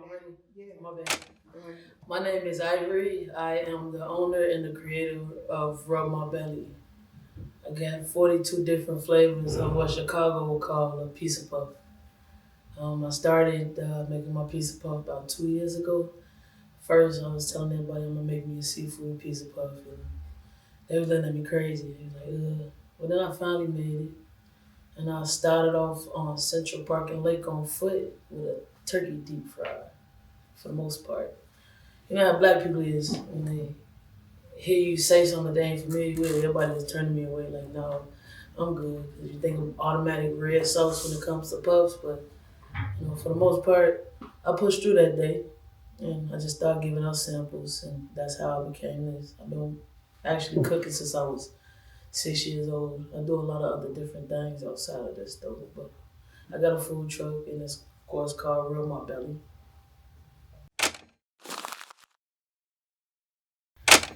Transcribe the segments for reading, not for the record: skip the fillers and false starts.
Already? Yeah. My bad. My name is Ivory. I am the owner and the creator of Rub My Belly. I got 42 different flavors of what Chicago would call a pizza puff. I started making my pizza puff about 2 years ago. First, I was telling everybody I'm gonna make me a seafood pizza puff, and they was looking at me crazy. They was like, ugh. But then I finally made it, and I started off on Central Park and Lake on foot with a turkey deep fry, for the most part. You know how black people is when they hear you say something they ain't familiar with, everybody is turning me away like, no, I'm good. Because you think of automatic red sauce when it comes to puffs, but for the most part, I pushed through that day and I just started giving out samples, and that's how I became this. I've been actually cooking since I was 6 years old. I do a lot of other different things outside of this though, but I got a food truck and it's of course called Rub My Belly.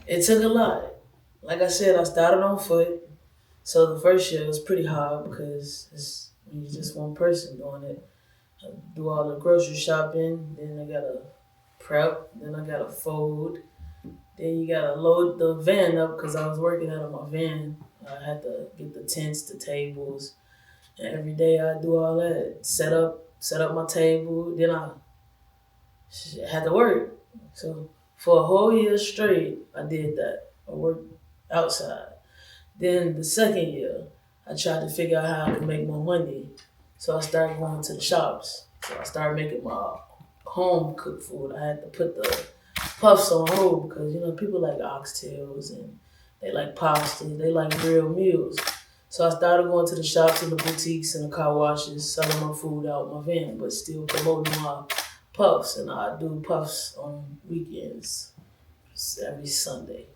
It took a lot. Like I said, I started on foot. So the first year was pretty hard because it's you're just one person doing it. I do all the grocery shopping, then I gotta prep, then I gotta fold, then you gotta load the van up because I was working out of my van. I had to get the tents, the tables, and every day I do all that. Set up my table, then I had to work. So for a whole year straight, I did that. I worked outside. Then the second year, I tried to figure out how I could make more money. So I started going to the shops. So I started making my home cooked food. I had to put the puffs on hold because people like oxtails and they like pasta. They like real meals. So I started going to the shops and the boutiques and the car washes, selling my food out my van, but still promoting my puffs. And I do puffs on weekends, every Sunday,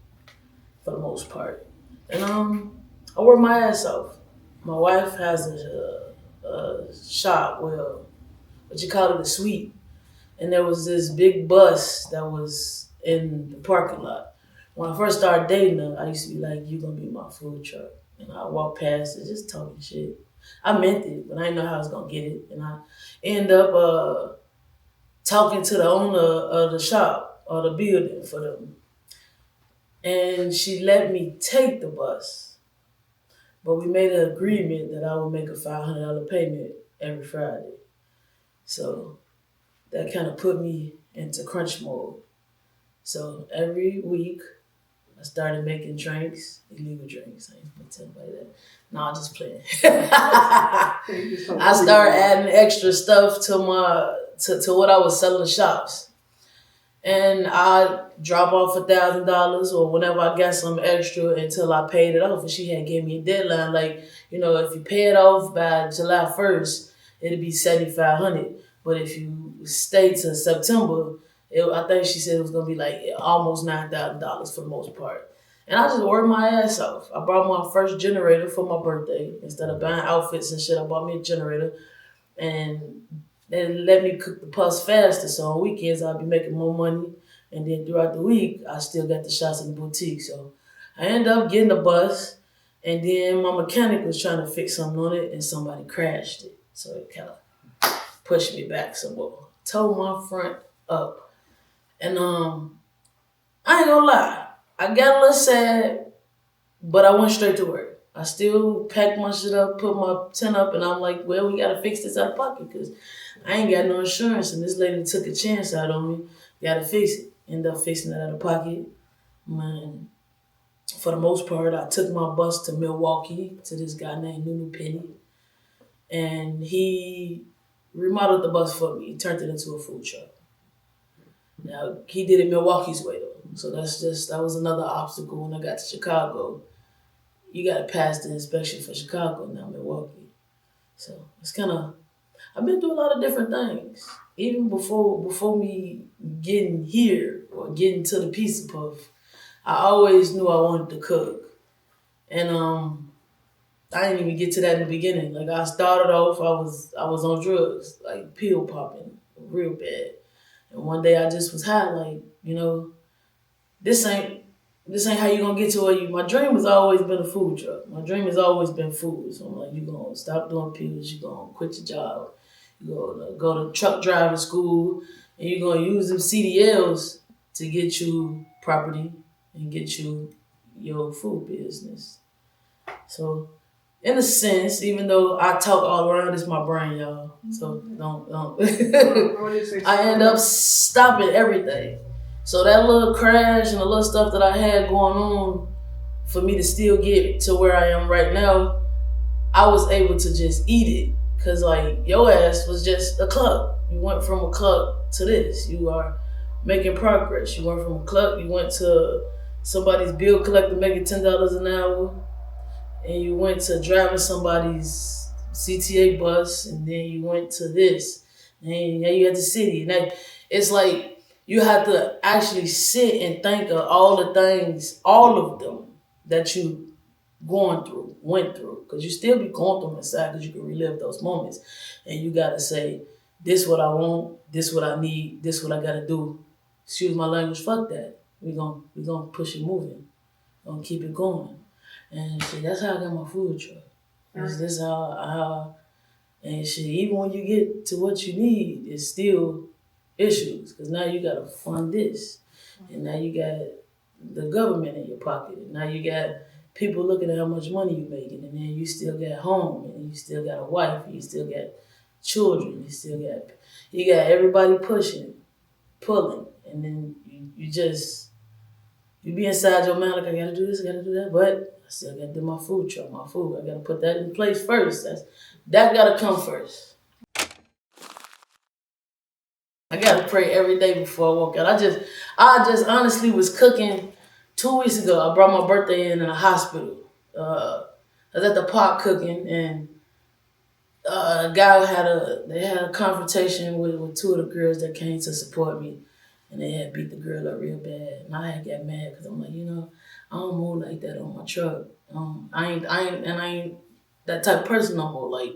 for the most part. And I work my ass off. My wife has a shop, well, what you call it, a suite. And there was this big bus that was in the parking lot. When I first started dating her, I used to be like, "You gonna be my food truck." And I walk past it, just talking shit. I meant it, but I didn't know how I was gonna get it. And I end up talking to the owner of the shop or the building for them. And she let me take the bus. But we made an agreement that I would make a $500 payment every Friday. So that kind of put me into crunch mode. So every week, I started making drinks, illegal drinks. I ain't gonna tell anybody that. No, I'm just playing. I started adding extra stuff to to what I was selling in shops. And I drop off $1,000 or whenever I got some extra until I paid it off. And she had gave me a deadline, like, if you pay it off by July 1st, it'll be $7,500. But if you stay to September, I think she said it was gonna be like almost $9,000 for the most part. And I just worked my ass off. I bought my first generator for my birthday. Instead of buying outfits and shit, I bought me a generator. And they let me cook the puffs faster, so on weekends I'll be making more money. And then throughout the week, I still got the shots in the boutique. So I ended up getting the bus, and then my mechanic was trying to fix something on it, and somebody crashed it. So it kind of pushed me back some more. Towed my front up. And I ain't gonna lie, I got a little sad, but I went straight to work. I still packed my shit up, put my tent up, and I'm like, well, we gotta fix this out of pocket because I ain't got no insurance, and this lady took a chance out on me. Gotta fix it. End up fixing it out of pocket. Man, for the most part, I took my bus to Milwaukee to this guy named Nunu Penny, and he remodeled the bus for me. He turned it into a food truck. Now, he did it Milwaukee's way, though. So that was another obstacle when I got to Chicago. You got to pass the inspection for Chicago, now Milwaukee. So it's kind of, I've been through a lot of different things. Even before me getting here or getting to the pizza puff, I always knew I wanted to cook. And I didn't even get to that in the beginning. Like I started off, I was on drugs, like pill popping real bad. And one day I just was high, like, this ain't how you gonna get to where you. My dream has always been a food truck. My dream has always been food. So I'm like, you gonna stop doing pills. You gonna quit your job. You gonna go to truck driving school, and you're gonna use them CDLs to get you property and get you your food business. So, in a sense, even though I talk all around, it's my brain, y'all. So don't. I end up stopping everything. So that little crash and the little stuff that I had going on, for me to still get to where I am right now, I was able to just eat it. Cause like your ass was just a club. You went from a club to this. You are making progress. You went from a club, you went to somebody's bill collector making $10 an hour, and you went to driving somebody's CTA bus, and then you went to this, and now you at the city. And it's like you have to actually sit and think of all the things, all of them that you went through, because you still be going through them inside, because you can relive those moments, and you gotta say, this what I want, this what I need, this what I gotta do. Excuse my language, fuck that. We gonna push it moving, gonna keep it going, and shit. That's how I got my food truck. This how and shit. Even when you get to what you need, it's still issues, because now you gotta fund this, and now you got the government in your pocket, and now you got people looking at how much money you're making, and then you still got home, and you still got a wife, and you still got children, you got everybody pushing, pulling, and then you be inside your mind like, I gotta do this, I gotta do that, but I still gotta do my food truck, my food. I gotta put that in place first. That gotta come first. I gotta pray every day before I walk out. I just honestly was cooking 2 weeks ago. I brought my birthday in a hospital. I was at the park cooking, and a guy they had a confrontation with two of the girls that came to support me, and they had beat the girl up real bad. And I had got mad because I'm like, I don't move like that on my truck. I ain't that type of person no more. Like,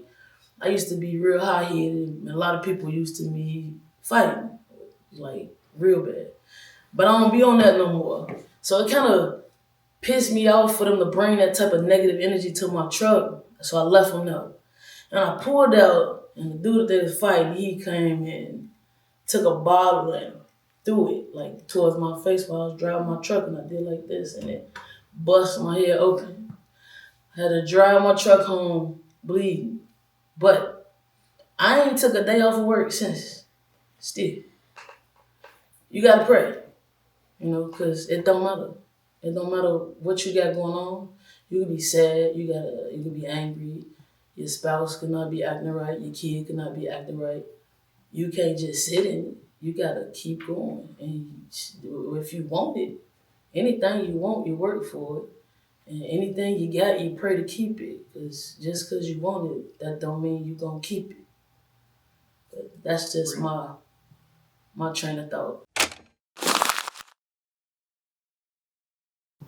I used to be real high headed, and a lot of people used to me fighting, like real bad. But I don't be on that no more. So it kind of pissed me off for them to bring that type of negative energy to my truck. So I left them there. And I pulled out, and the dude that was fighting, he came in, took a bottle and threw it like towards my face while I was driving my truck, and I did like this, and it bust my head open. I had to drive my truck home bleeding. But I ain't took a day off of work since. Still. You gotta pray, because it don't matter. It don't matter what you got going on. You can be sad, you can be angry. Your spouse could not be acting right, your kid could not be acting right. You can't just sit in it. You gotta keep going. And if you want it, anything you want, you work for it. And anything you got, you pray to keep it. Because just because you want it, that don't mean you're gonna keep it. But that's just my train of thought.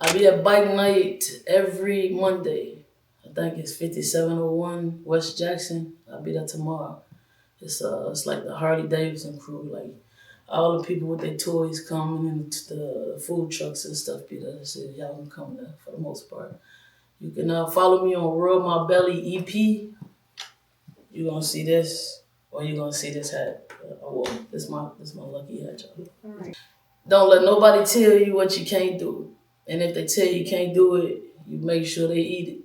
I be at bike night every Monday. I think it's 5701 West Jackson. I'll be there tomorrow. It's like the Harley Davidson crew. Like, all the people with their toys coming, and the food trucks and stuff be there. So y'all can come there for the most part. You can follow me on Rub My Belly EP. You're gonna see this, or you're gonna see this hat. This my lucky hat, y'all. All right. Don't let nobody tell you what you can't do. And if they tell you can't do it, you make sure they eat it.